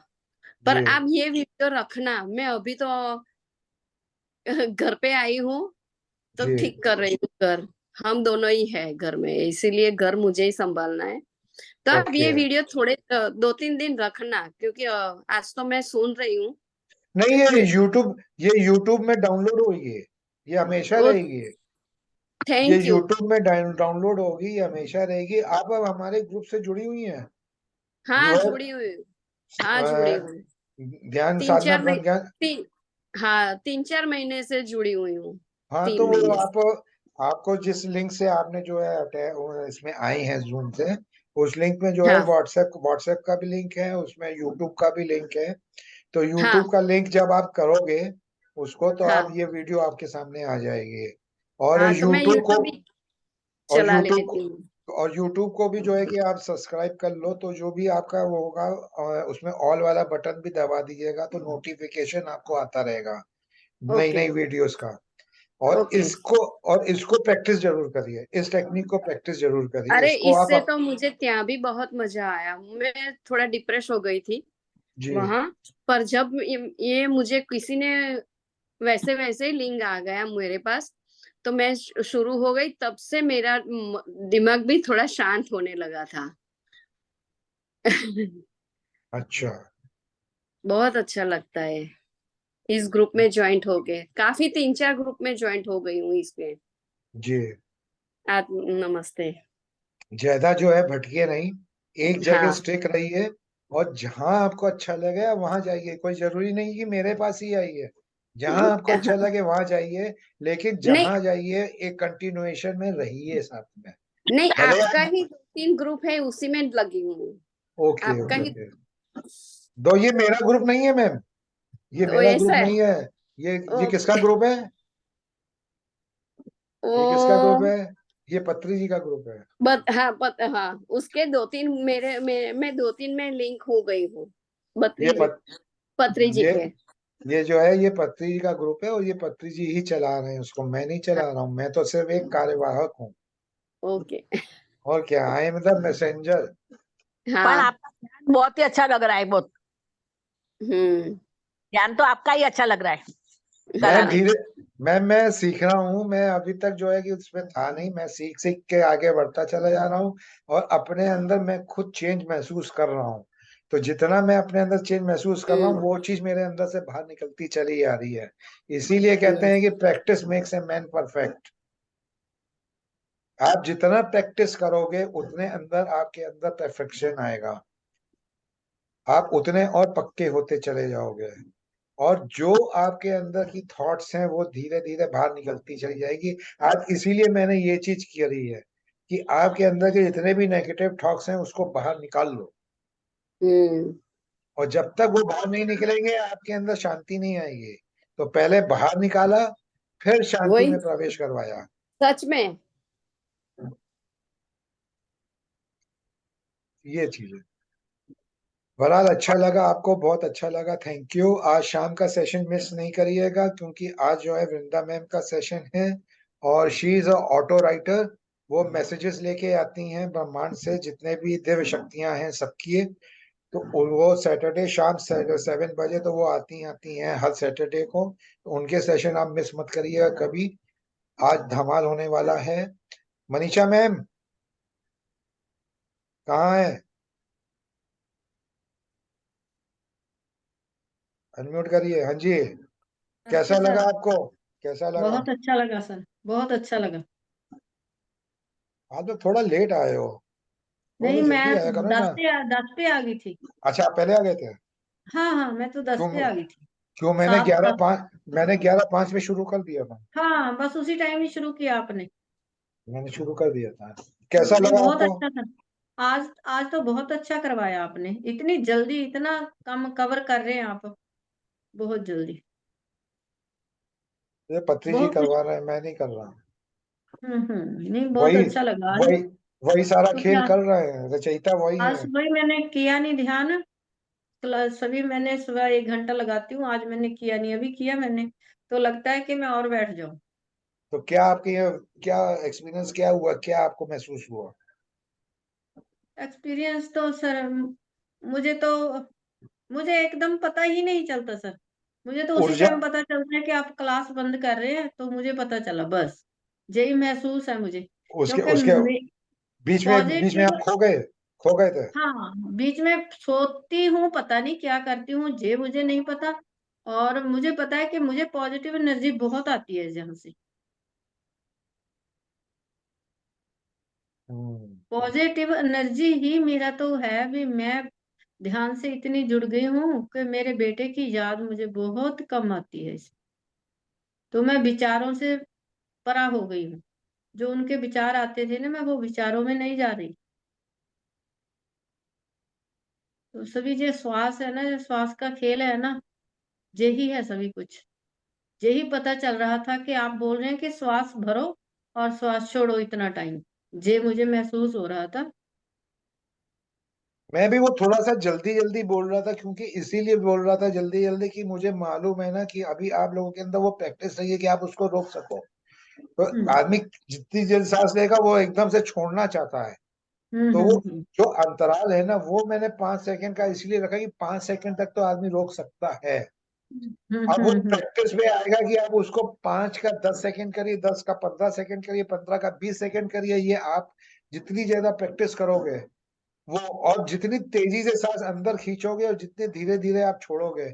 पर जी। आप ये वीडियो रखना, मैं अभी तो घर पे आई हूँ, तो जी। ठीक कर रही हूँ घर। हम दोनों ही है घर में, इसीलिए घर मुझे ही संभालना है। तो आप ओके। ये वीडियो थोड़े 2-3 दिन रखना, क्योंकि आज तो मैं सुन रही हूँ। नहीं, ये यूट्यूब में डाउनलोड होगी, ये हमेशा ओ, रहेगी। ये थैंक यू। यूट्यूब में डाउनलोड होगी, ये हमेशा रहेगी। आप अब हमारे ग्रुप से जुड़ी हुई हैं? हाँ, जो है जुड़ी हुई। हाँ, जुड़ी अ, हुई। ध्यान तीन साधना चार महीने प्रज्ञान। तीन हाँ, 3-4 महीने से जुड़ी हुई हूँ। हाँ, तो तीन वो महीने से। आपको जिस लिंक से आपने जो है इसमें आई हैं जूम से, उस लिंक में जो है हाँ। व्हाट्सएप व्हाट्सएप का भी लिंक है, उसमें यूट्यूब का भी लिंक है। तो हाँ यूट्यूब का लिंक जब आप करोगे उसको, तो आप हाँ ये वीडियो आपके सामने आ जाएगी। और हाँ, तो मैं यूट्यूब को यूट्यूब भी और चला यूट्यूब लेती हूँ। और यूट्यूब को भी जो है कि आप सब्सक्राइब कर लो, तो जो भी आपका वो होगा उसमें ऑल वाला बटन भी दबा दीजिएगा, तो नोटिफिकेशन आपको आता रहेगा नई ओके नई वीडियोस का। और ओके। इसको प्रैक्टिस जरूर करिए, इस टेक्निक को प्रैक्टिस जरूर करिए, अरे इसको आप इससे तो मुझे ત્યાં भी बहुत मजा आया, मैं थोड़ा डिप्रेस हो गई थी जी। वहां। पर जब ये मुझे किसी ने वैसे वैसे ही लिंक आ गया मेरे पास, तो मैं शुरू हो गई, तब से मेरा दिमाग भी थोड़ा शांत होने लगा था। अच्छा। बहुत अच्छा लगता है इस ग्रुप में ज्वाइंट हो गए, काफी 3-4 ग्रुप में ज्वाइंट हो गई हूँ इसमें। जी। नमस्ते। ज्यादा जो है भटकिए नहीं, एक जगह हाँ स्टिक रहिए, और जहां आपको अच्छा लगे वहां जाइए। कोई जरूरी नहीं कि मेरे पास ही आइए, जहां आपको अच्छा लगे वहां जाइए, लेकिन नहीं जहां जाइए एक कंटिन्यूएशन में रहिए साथ में। नहीं, भले आपका आप ही 2-3 ग्रुप है उसी में लगी हूँ। ओके आपका ओके ही ओके। दो, ये मेरा ग्रुप नहीं है मैम, ये तो मेरा ग्रुप ऐसा है। नहीं है। ये किसका ओके। ग्रुप है? ये किसका ग्रुप ओ है? ये पत्री जी का ग्रुप है। हाँ हाँ, उसके 2-3 मैं 2-3 में लिंक हो गई हूँ, ये बत्री जी, पत, पत्री जी ये के। ये जो है ये पत्री जी का ग्रुप है, और ये पत्री जी ही चला रहे हैं उसको, मैं नहीं हाँ चला रहा हूँ, मैं तो सिर्फ एक कार्यवाहक हूँ। ओके। और क्या, आई एम द मैसेंजर। पर हाँ। आपका ध्यान बहुत ही अच्छा लग रहा है, बहुत हम्म। ध्यान तो आपका ही अच्छा लग रहा है मैम कराने। धीरे, मैं सीख रहा हूँ, मैं अभी तक जो है कि उसमें था नहीं, मैं सीख सीख के आगे बढ़ता चला जा रहा हूँ, और अपने अंदर मैं खुद चेंज महसूस कर रहा हूँ। तो जितना मैं अपने अंदर चेंज महसूस कर रहा हूँ, हम्म। वो चीज मेरे अंदर से बाहर निकलती चली आ रही है। इसीलिए कहते हम्म। हैं कि practice makes a man perfect. आप जितना प्रैक्टिस करोगे उतने अंदर आपके अंदर परफेक्शन आएगा, आप उतने और पक्के होते चले जाओगे, और जो आपके अंदर की थॉट्स हैं वो धीरे धीरे बाहर निकलती चली जाएगी। आज इसीलिए मैंने ये चीज करी है कि आपके अंदर के जितने भी नेगेटिव थॉट्स हैं उसको बाहर निकाल लो, हम्म। और जब तक वो बाहर नहीं निकलेंगे आपके अंदर शांति नहीं आएगी। तो पहले बाहर निकाला, फिर शांति वही, में प्रवेश करवाया। सच में। ये चीज है। बहरहाल अच्छा लगा, आपको बहुत अच्छा लगा, थैंक यू। आज शाम का सेशन मिस नहीं करिएगा, क्योंकि आज जो है वृंदा मैम का सेशन है, और she is a auto writer. वो मैसेजेस लेके आती हैं ब्रह्मांड से, जितने भी दिव्य शक्तियां हैं सबकी। तो वो सैटरडे शाम 7 बजे तो वो आती हैं हर सैटरडे को, तो उनके सेशन आप मिस मत करिएगा कभी। आज धमाल होने वाला है। मनीषा मैम कहाँ है? अनम्यूट करिए। हाँ जी, कैसा नमस्ते लगा सर। आपको? कैसा लगा? बहुत अच्छा लगा सर, बहुत अच्छा लगा। आप तो थोड़ा लेट आए हो, नहीं, थोड़ा मैं जल्दी आया करो ना। 10 पे आ गई थी। अच्छा, आप पहले आ गए थे? हाँ हाँ, मैं तो 10 क्यों? पे आ गई थी। क्यों, मैंने सात ग्यारह सात पाँच मैंने 11:05 में शुरू कर दिया था। हाँ, बस उसी टाइम ही शुरू किया आपने। मैंने शुरू कर दिया था। कैसा नहीं, लगा बहुत आपको? अच्छा था। आज आज तो बहुत अच्छा करवाया आपने, इतनी जल्दी इतना कम कवर कर रहे हैं आप, बहुत जल्दी। ये पत्री जी बहुत कुछ। करवा रहे हैं, मैं नहीं कर रहा। नहीं, बहुत वही अच्छा लगा आज। वही वही सारा क्योंकि खेल कर रहे हैं, रचयिता वही आज है। सुबह ही मैंने किया नहीं ध्यान। सभी मैंने सुबह 1 घंटा लगाती हूँ, आज मैंने किया नहीं, अभी किया मैंने। तो लगता है कि मैं और बैठ जाऊं। तो क्या आपके ये, क्या एक्सपीरियंस क्या हुआ, क्या आपको महसूस हुआ? एक्सपीरियंस तो सर, मुझे मुझे एकदम पता ही नहीं चलता सर। मुझे तो उसी ऊर्जा, टाइम पता चलता है कि आप क्लास बंद कर रहे हैं, तो मुझे पता चला, बस यही महसूस है मुझे। उसके क्योंकि उसके बीच में पॉजिटिव। आप खो गए थे। हाँ, बीच में सोती हूँ, पता नहीं क्या करती हूँ, ये मुझे नहीं पता। और मुझे पता है कि मुझे पॉजिटिव एनर्जी बहुत आती है जहाँ से। हम्म। पॉजिटिव एनर्जी ही मेरा तो है भी। मैं ध्यान से इतनी जुड़ गई हूँ कि मेरे बेटे की याद मुझे बहुत कम आती है। तो मैं विचारों से परा हो गई हूँ। जो उनके विचार आते थे ना, मैं वो विचारों में नहीं जा रही। तो तो सभी जो श्वास है ना, जो श्वास का खेल है ना, यही है सभी कुछ। यही पता चल रहा था कि आप बोल रहे हैं कि श्वास भरो और श्वास छोड़ो इतना टाइम, ये मुझे महसूस हो रहा था। मैं भी वो थोड़ा सा जल्दी जल्दी बोल रहा था, क्योंकि इसीलिए बोल रहा था जल्दी जल्दी कि मुझे मालूम है ना कि अभी आप लोगों के अंदर वो प्रैक्टिस रही है कि आप उसको रोक सको। तो आदमी जितनी जल्द सांस लेगा वो एकदम से छोड़ना चाहता है। तो वो जो अंतराल है ना, वो मैंने 5 सेकंड का इसलिए रखा कि 5 सेकंड तक तो आदमी रोक सकता है। अब वो प्रैक्टिस में आएगा कि आप उसको 5 का 10 सेकंड करिए, 10 का 15 सेकंड करिए, 15 का 20 सेकंड करिए। ये आप जितनी ज्यादा प्रैक्टिस करोगे वो, और जितनी तेजी से सांस अंदर खींचोगे और जितने धीरे धीरे आप छोड़ोगे।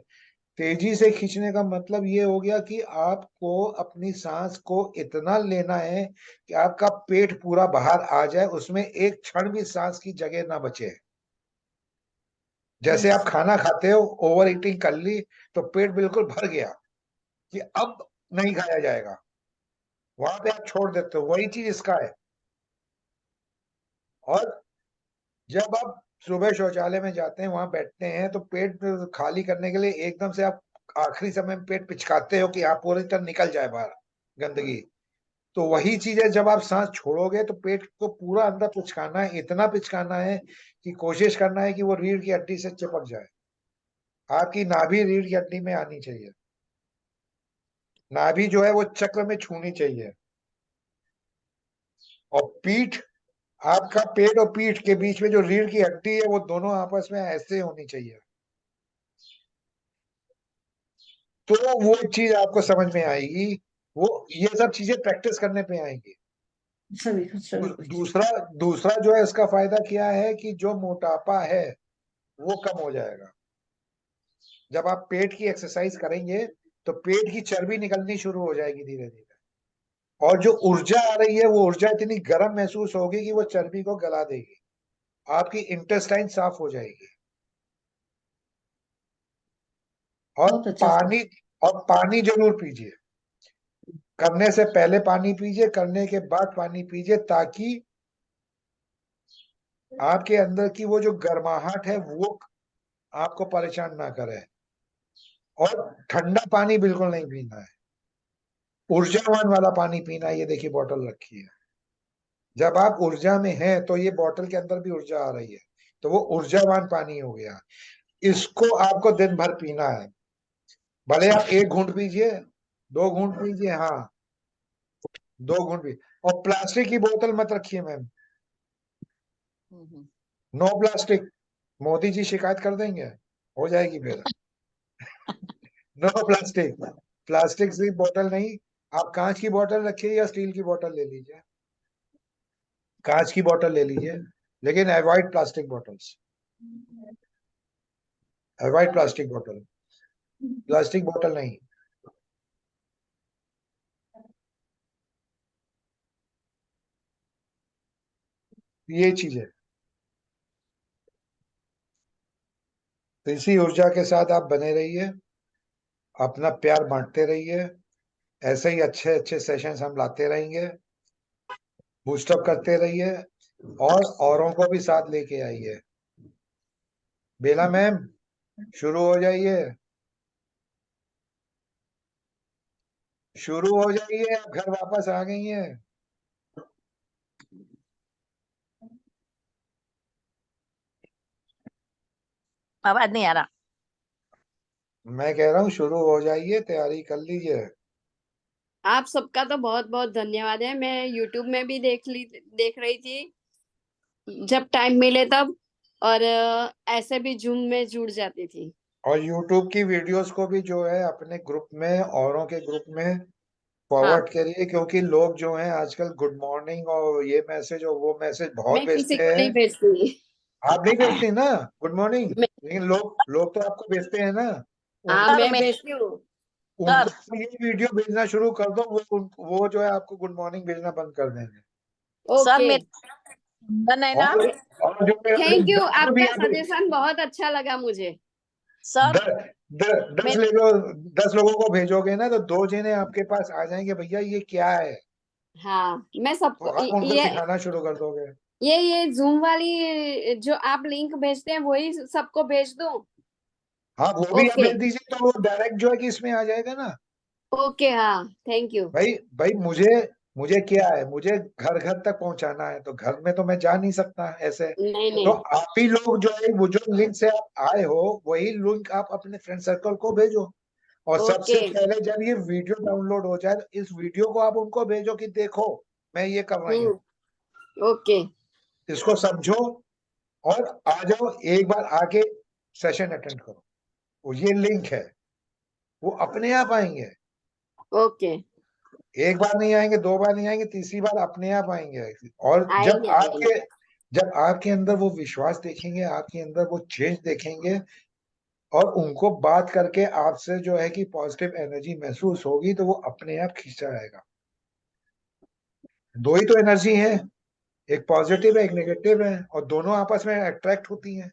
तेजी से खींचने का मतलब ये हो गया कि आपको अपनी सांस को इतना लेना है कि आपका पेट पूरा बाहर आ जाए, उसमें एक क्षण भी सांस की जगह ना बचे। जैसे आप खाना खाते हो, ओवर ईटिंग कर ली तो पेट बिल्कुल भर गया कि अब नहीं खाया जाएगा, वहां पे आप छोड़ देते हो। वही चीज इसका है। और जब आप सुबह शौचालय में जाते हैं, वहां बैठते हैं, तो पेट खाली करने के लिए एकदम से आप आखिरी समय में पेट पिचकाते हो कि आप पूरी तरह निकल जाए बाहर गंदगी। तो वही चीज है, जब आप सांस छोड़ोगे तो पेट को पूरा अंदर पिचकाना है, इतना पिचकाना है कि कोशिश करना है कि वो रीढ़ की हड्डी से चिपक जाए। आपकी नाभि रीढ़ की हड्डी में आनी चाहिए। नाभि जो है वो चक्र में छूनी चाहिए। और पीठ, आपका पेट और पीठ के बीच में जो रीढ़ की हड्डी है वो दोनों आपस में ऐसे होनी चाहिए। तो वो चीज आपको समझ में आएगी। वो ये सब चीजें प्रैक्टिस करने पे आएंगी। सभी कुछ। दूसरा दूसरा जो है, इसका फायदा क्या है कि जो मोटापा है वो कम हो जाएगा। जब आप पेट की एक्सरसाइज करेंगे तो पेट की चर्बी निकलनी शुरू हो जाएगी धीरे धीरे। और जो ऊर्जा आ रही है वो ऊर्जा इतनी गर्म महसूस होगी कि वो चर्बी को गला देगी। आपकी इंटेस्टाइन साफ हो जाएगी। और बहुत अच्छा सर। पानी, और पानी जरूर पीजिए। करने से पहले पानी पीजिए, करने के बाद पानी पीजिए, ताकि आपके अंदर की वो जो गर्माहट है वो आपको परेशान ना करे। और ठंडा पानी बिल्कुल नहीं पीना है, ऊर्जावान वाला पानी पीना है। ये देखिए बॉटल रखी है। जब आप ऊर्जा में हैं तो ये बॉटल के अंदर भी ऊर्जा आ रही है, तो वो ऊर्जावान पानी हो गया। इसको आपको दिन भर पीना है। भले आप 1 घूंट पीजिए, 2 घूंट पीजिए, हाँ 2 घूंट पी। और प्लास्टिक की बोतल मत रखिए ma'am, no plastic. Modi ji शिकायत कर देंगे, हो जाएगी फिर। नो प्लास्टिक, प्लास्टिक की बोतल नहीं। आप कांच की बोतल रखिए या स्टील की बोतल ले लीजिए। कांच की बोतल ले लीजिए, लेकिन avoid plastic bottles. Avoid plastic बोतल, प्लास्टिक बोतल नहीं। ये चीज है। तो इसी ऊर्जा के साथ आप बने रहिए, अपना प्यार बांटते रहिए। ऐसे ही अच्छे अच्छे सेशंस हम लाते रहेंगे। बूस्टअप करते रहिए और औरों को भी साथ लेके आइए। बेला मैम, शुरू हो जाइए, शुरू हो जाइए। आप घर वापस आ गई हैं। आवाज नहीं आ रहा। मैं कह रहा हूँ शुरू हो जाइए, तैयारी कर लीजिए। आप सबका तो बहुत बहुत धन्यवाद है। मैं यूट्यूब में भी देख रही थी जब टाइम मिले तब, और ऐसे भी जूम में जुड़ जाती थी। और YouTube की वीडियोस को भी जो है अपने ग्रुप में, औरों के ग्रुप में हाँ, फॉरवर्ड करिए, क्योंकि लोग जो हैं आजकल गुड मॉर्निंग और ये मैसेज और वो मैसेज बहुत मैं किसी भेजते को नहीं हैं। भेजती। आप नहीं भेजती ना गुड मॉर्निंग, मैं, लेकिन लोग लोग तो आपको भेजते हैं ना। हाँ, उनको सर मैं मैं भेजती हूँ। सर उनको ये वीडियो भेजना शुरू कर दो, वो जो है आपको गुड मॉर्निंग भेजना बंद कर देंगे। सर ओके, मेरा बंधन है ना और जो थैंक यू। जो भी आपका आप सजेशन बहुत अच्छा लगा मुझे। सर। 10 मैं लोगों 10 लोगों को भेजोगे ना तो 2 जने आपके पास आ जाएंगे, भैया ये क्या है। हाँ, मैं तो सबको आप उनको ये सिखाना शुरू कर दोगे। ये जूम वाली जो आप लिंक भेजते हैं वही सबको भेज दूं? हाँ वो भी आप ओके भेज दीजिए, तो वो डायरेक्ट जो है कि इसमें आ जाएगा ना। ओके, हाँ थैंक यू। भाई भाई मुझे मुझे क्या है, मुझे घर घर तक पहुंचाना है, तो घर में तो मैं जा नहीं सकता ऐसे। नहीं तो नहीं, आप ही लोग जो है, वो जो लिंक से आप आए हो, वही लिंक आप अपने फ्रेंड सर्कल को भेजो। और सबसे ओके। पहले जब ये वीडियो डाउनलोड हो जाए, तो इस वीडियो को आप उनको भेजो कि देखो मैं ये कर रही हूँ, ओके। इसको समझो, और आ जाओ एक बार आके सेशन अटेंड करो। वो ये लिंक है, वो अपने आप आएंगे। ओके, एक बार नहीं आएंगे, दो बार नहीं आएंगे, तीसरी बार अपने आप आएंगे। और आएंगे आएंगे। जब आपके अंदर वो विश्वास देखेंगे, आपके अंदर वो चेंज देखेंगे, और उनको बात करके आपसे जो है कि पॉजिटिव एनर्जी महसूस होगी, तो वो अपने आप खींचा आएगा। दो ही तो एनर्जी है, एक पॉजिटिव है, एक नेगेटिव है, और दोनों आपस में अट्रैक्ट होती हैं।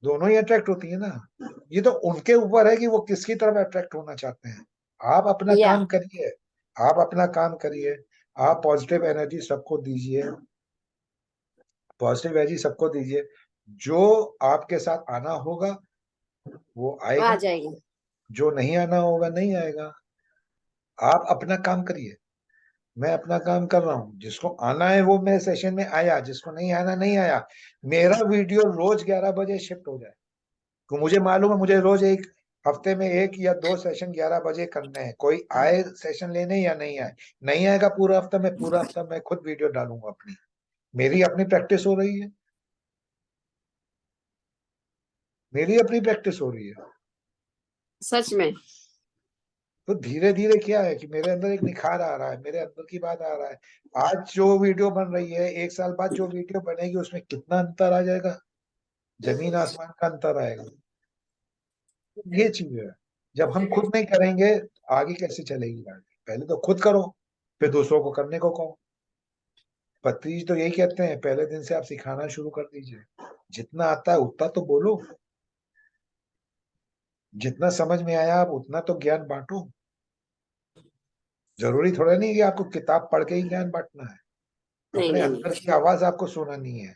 दोनों ही अट्रैक्ट होती है ना। ये तो उनके ऊपर है कि वो किसकी तरफ अट्रैक्ट होना चाहते हैं। आप अपना या काम करिए, आप अपना काम करिए, आप पॉजिटिव एनर्जी सबको दीजिए, पॉजिटिव एनर्जी सबको दीजिए। जो आपके साथ आना होगा वो आ आएगा, जाएगी। जो नहीं आना होगा नहीं आएगा। आप अपना काम करिए, मैं अपना काम कर रहा हूँ। जिसको आना है वो मेरे सेशन में आया, जिसको नहीं आना नहीं आया। मेरा वीडियो रोज 11 बजे शिफ्ट हो जाए, तो मुझे मालूम है मुझे रोज एक हफ्ते में 1 या 2 सेशन 11 बजे करने हैं। कोई आए सेशन लेने या नहीं आए, नहीं आएगा पूरा हफ्ता, मैं पूरा हफ्ता मैं खुद वीडियो डालूंगा अपनी। मेरी अपनी प्रैक्टिस हो रही है, मेरी अपनी प्रैक्टिस हो रही है। सच में। तो धीरे धीरे क्या है कि मेरे अंदर एक निखार आ रहा है, मेरे अंदर की बात आ रहा है। आज जो वीडियो बन रही है, 1 साल बाद जो वीडियो बनेगी, उसमें कितना अंतर आ जाएगा, जमीन आसमान का अंतर आएगा। ये चीज है। जब हम खुद नहीं करेंगे तो आगे कैसे चलेगी गाड़ी। पहले तो खुद करो, फिर दूसरों को करने को कहो। पत्री जी तो यही कहते हैं, पहले दिन से आप सिखाना शुरू कर दीजिए। जितना आता है उतना तो बोलो, जितना समझ में आया आप उतना तो ज्ञान बांटो। जरूरी थोड़ा नहीं कि आपको किताब पढ़ के ही ज्ञान बांटना है। नहीं अपने नहीं अंदर नहीं। की आवाज आपको सुनानी है।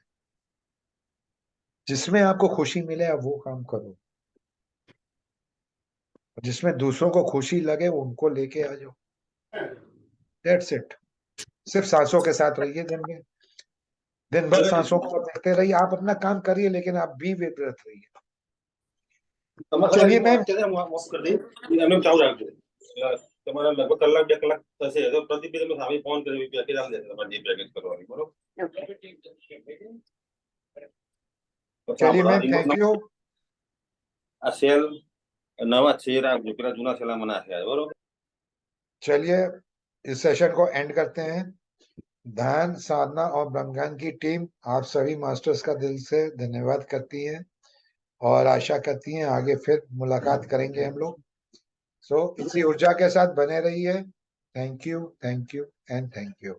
जिसमें आपको खुशी मिले आप वो काम करो, जिसमें दूसरों को खुशी लगे वो उनको लेके आ जाओ। That's it. सिर्फ सांसों के साथ रहिए दिन में, दिन भर सांसों को देखते रहिए। आप अपना काम करिए, लेकिन आप भी विपरीत रहिए। चलिए मैम, કરી દઈ એમને ચાલુ રાખજો તમારા લગભગ કલાક 2 કલાક થશે તો પ્રદીપ તમે સામે ફોન કરી પેકેજ આમ દેશે તમારે જે પેકેજ કરવાની બરોબર चलिए मैम, थैंक यू। આ સેલ નવા છે રાખજો પેલા જૂના સેલા મને આપ્યા બરોબર चलिए इस सेशन को एंड करते हैं। ध्यान साधना और ब्रह्मज्ञान की टीम आप सभी मास्टर्स का दिल से धन्यवाद करती है, और आशा करती हैं आगे फिर मुलाकात करेंगे हम लोग। सो इसी ऊर्जा के साथ बने रहिए। Thank you, thank you and thank you.